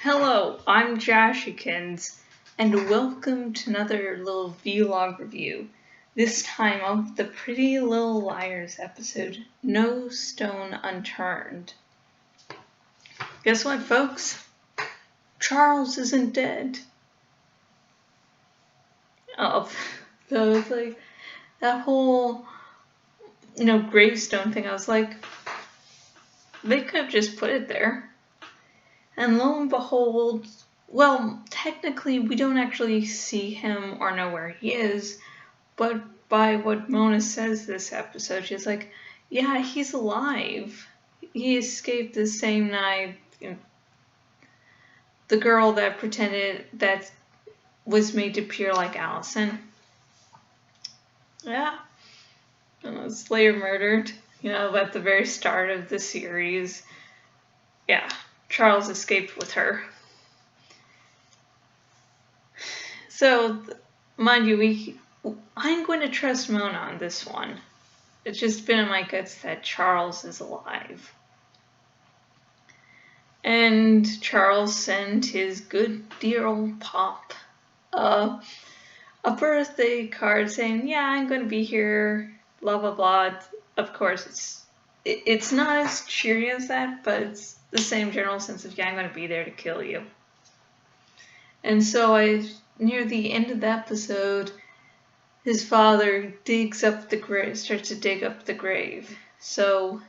Hello, I'm Joshikins, and welcome to another little vlog review. This time of the Pretty Little Liars episode, No Stone Unturned. Guess what, folks? Charles isn't dead. Oh, so it's like that whole, gravestone thing. I was like, they could have just put it there. And lo and behold, well, technically we don't actually see him or know where he is, but by what Mona says this episode, she's like, yeah, he's alive. He escaped the same night. The girl that pretended that was made to appear like Allison. Yeah. Slayer murdered, at the very start of the series. Yeah, Charles escaped with her. So, mind you, I'm going to trust Mona on this one. It's just been in my guts that Charles is alive. And Charles sent his good dear old Pop a birthday card saying, yeah, I'm going to be here, blah, blah, blah. Of course, it's not as cheery as that, but it's the same general sense of, yeah, I'm going to be there to kill you. And so near the end of the episode, his father starts to dig up the grave. So,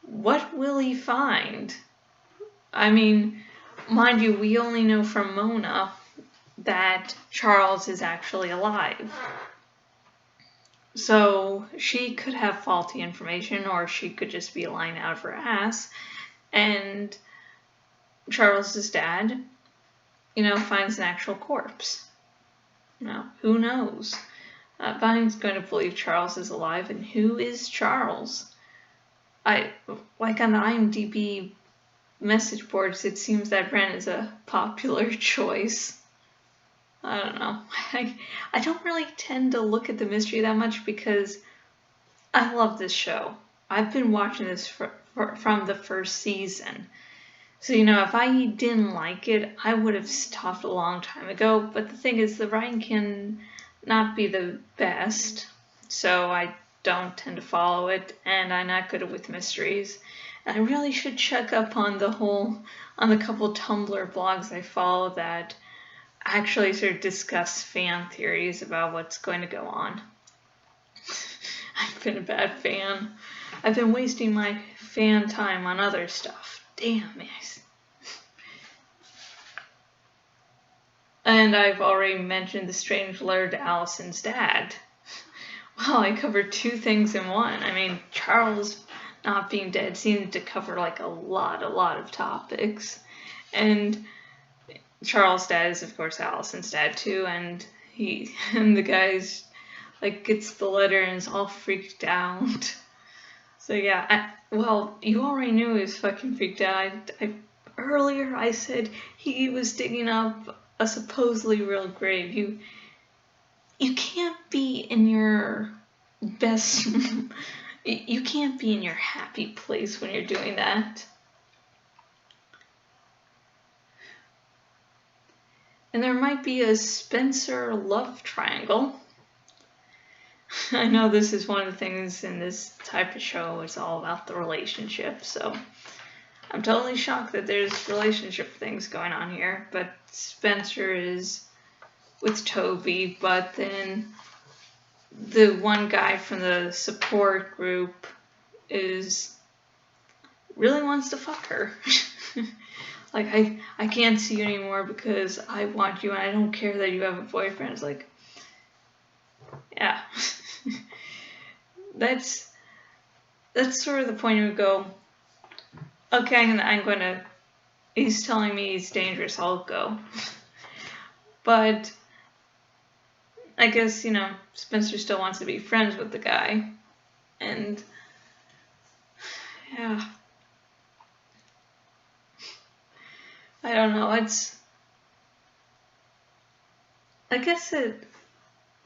what will he find? I mean, mind you, we only know from Mona that Charles is actually alive. So, she could have faulty information, or she could just be lying out of her ass. And Charles's dad, finds an actual corpse. Who knows? Vine's going to believe Charles is alive, and who is Charles? On the IMDb message boards, it seems that Ren is a popular choice. I don't know. I don't really tend to look at the mystery that much because I love this show. I've been watching this from the first season. So, if I didn't like it, I would have stopped a long time ago. But the thing is, the writing can not be the best. So I don't tend to follow it. And I'm not good with mysteries. And I really should check up on the couple Tumblr blogs I follow that actually sort of discuss fan theories about what's going to go on. I've been a bad fan. I've been wasting my fan time on other stuff. Damn it. And I've already mentioned the strange letter to Allison's dad. Well, I covered two things in one. I mean, Charles not being dead seemed to cover a lot of topics. And Charles' dad is, of course, Allison's dad too, and the guy's gets the letter and is all freaked out. So yeah, you already knew he was fucking freaked out. Earlier I said he was digging up a supposedly real grave. You can't be in your best. You can't be in your happy place when you're doing that. And there might be a Spencer love triangle. I know this is one of the things in this type of show, it's all about the relationship, so I'm totally shocked that there's relationship things going on here, but Spencer is with Toby, but then the one guy from the support group really wants to fuck her. I can't see you anymore because I want you and I don't care that you have a boyfriend. It's like, yeah. That's sort of the point you would go, okay, he's telling me he's dangerous, I'll go. But I guess, Spencer still wants to be friends with the guy. And yeah. I don't know,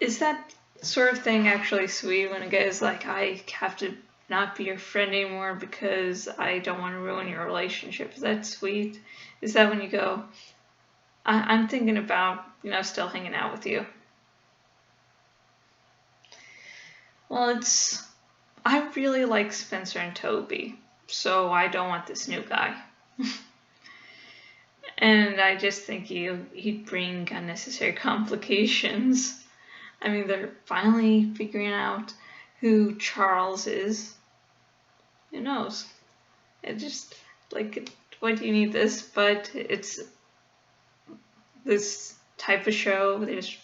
is that sort of thing actually sweet when a guy's like, I have to not be your friend anymore because I don't want to ruin your relationship. Is that sweet? Is that when you go, I'm thinking about, still hanging out with you? Well, I really like Spencer and Toby, so I don't want this new guy. And I just think he'd bring unnecessary complications. I mean, they're finally figuring out who Charles is. Who knows? It just, like, why do you need this? But it's this type of show. There's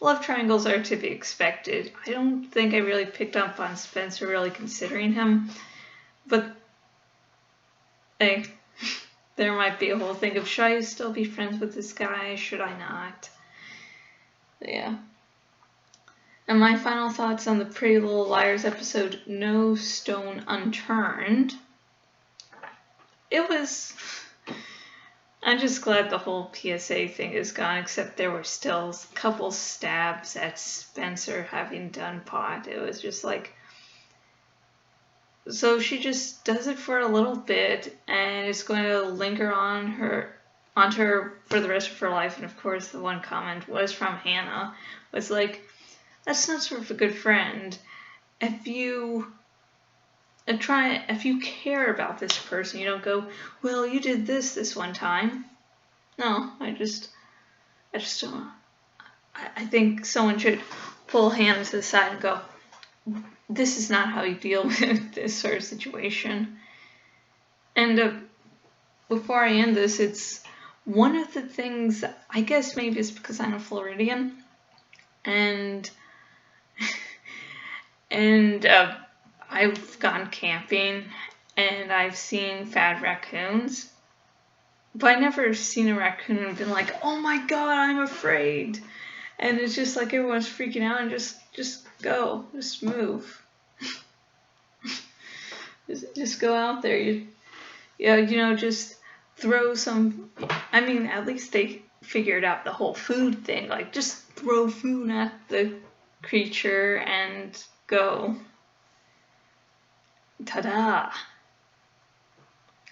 love triangles are to be expected. I don't think I really picked up on Spencer really considering him, but hey, there might be a whole thing of, should I still be friends with this guy? Should I not? Yeah. And my final thoughts on the Pretty Little Liars episode, No Stone Unturned. I'm just glad the whole PSA thing is gone, except there were still a couple stabs at Spencer having done pot. It was just like, so she just does it for a little bit, and it's going to linger onto her for the rest of her life. And of course, the one comment was from Hannah, was like, that's not sort of a good friend. If you care about this person, you don't go, well, you did this one time. No, I just don't. I think someone should pull Hannah to the side and go, this is not how you deal with this sort of situation. And before I end this, it's one of the things, I guess maybe it's because I'm a Floridian, and I've gone camping and I've seen fat raccoons, but I never seen a raccoon and been like, oh my god, I'm afraid. And it's just like everyone's freaking out, and just go, just move. just go out there. Just throw some, I mean, at least they figured out the whole food thing, like just throw food at the creature and go. Ta-da!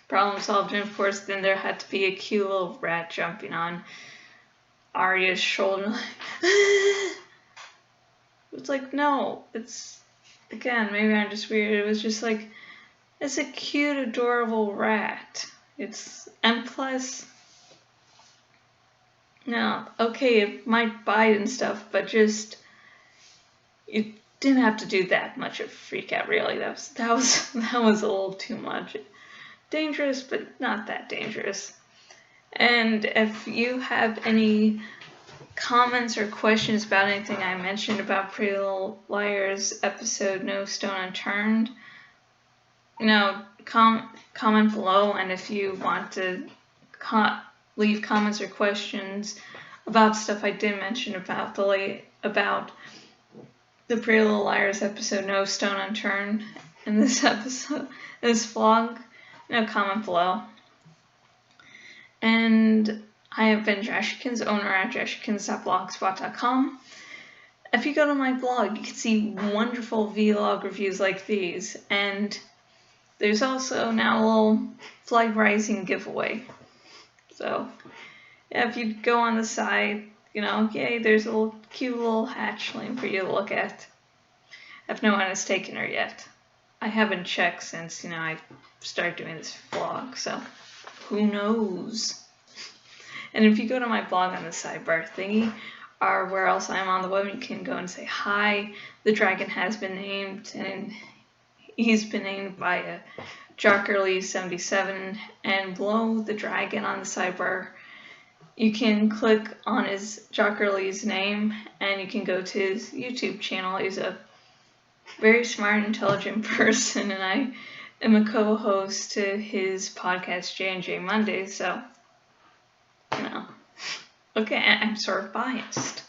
Problem solved. And of course, then there had to be a cute little rat jumping on Arya's shoulder. It's like, no, it's, again, maybe I'm just weird. It was just like, it's a cute, adorable rat. And plus, no, okay, it might bite and stuff, but just, you didn't have to do that much of a freak out, really. That was a little too much. Dangerous, but not that dangerous. And if you have any comments or questions about anything I mentioned about Pretty Little Liars episode No Stone Unturned, comment below. And if you want to leave comments or questions about stuff I did mention about the Pretty Little Liars episode No Stone Unturned in this episode, this vlog, comment below. And I have been Jashikins, owner at jashikins.blogspot.com. If you go to my blog, you can see wonderful vlog reviews like these, and there's also now a little Flag Rising giveaway. So, yeah, if you go on the side, yay, there's a cute little hatchling for you to look at. If no one has taken her yet. I haven't checked since, I started doing this vlog, so who knows? And if you go to my blog on the sidebar thingy, or where else I'm on the web, you can go and say, hi, the dragon has been named, and he's been named by Jockerly77, and below the dragon on the sidebar, you can click on his Jockerly's name, and you can go to his YouTube channel. He's a very smart, intelligent person, and I am a co-host to his podcast, J&J Monday, so, okay, I'm sort of biased.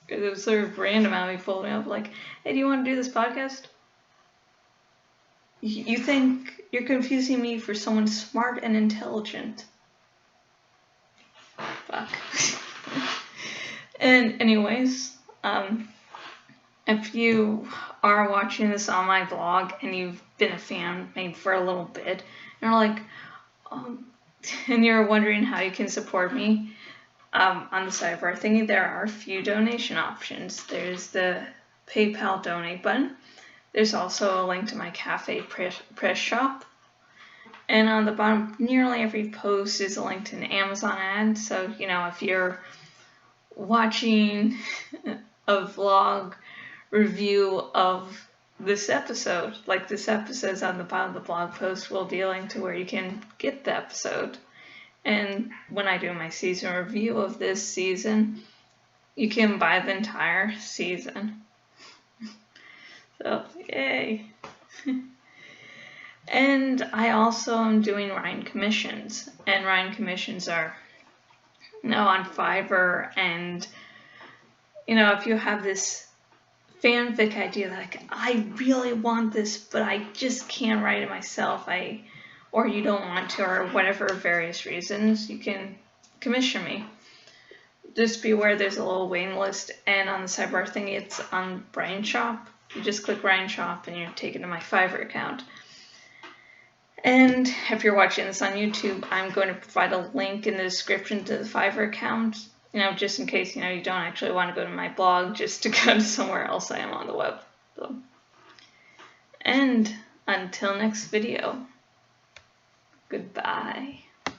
It was sort of random how he pulled me up, like, hey, do you want to do this podcast? You think you're confusing me for someone smart and intelligent. Fuck. And anyways, if you are watching this on my vlog and you've been a fan maybe for a little bit, and you're like, and you're wondering how you can support me, on the side of our thingy, there are a few donation options. There's the PayPal donate button. There's also a link to my cafe press shop. And on the bottom, nearly every post is a link to an Amazon ad. So, you know, if you're watching a vlog review of this episode, like this episode's on the bottom of the blog post, will be a link to where you can get the episode. And when I do my season review of this season, you can buy the entire season. So, yay. And I also am doing Ryan commissions. And Ryan commissions are, you know, on Fiverr. And, you know, if you have this fanfic idea, like, I really want this, but I just can't write it myself, or you don't want to, or whatever various reasons, you can commission me. Just be aware there's a little waiting list, and on the sidebar thing, it's on Brian Shop. You just click Brian Shop and you're taken to my Fiverr account. And if you're watching this on YouTube, I'm going to provide a link in the description to the Fiverr account, you know, just in case, you know, you don't actually want to go to my blog, just to go to somewhere else I am on the web. So. And until next video, goodbye.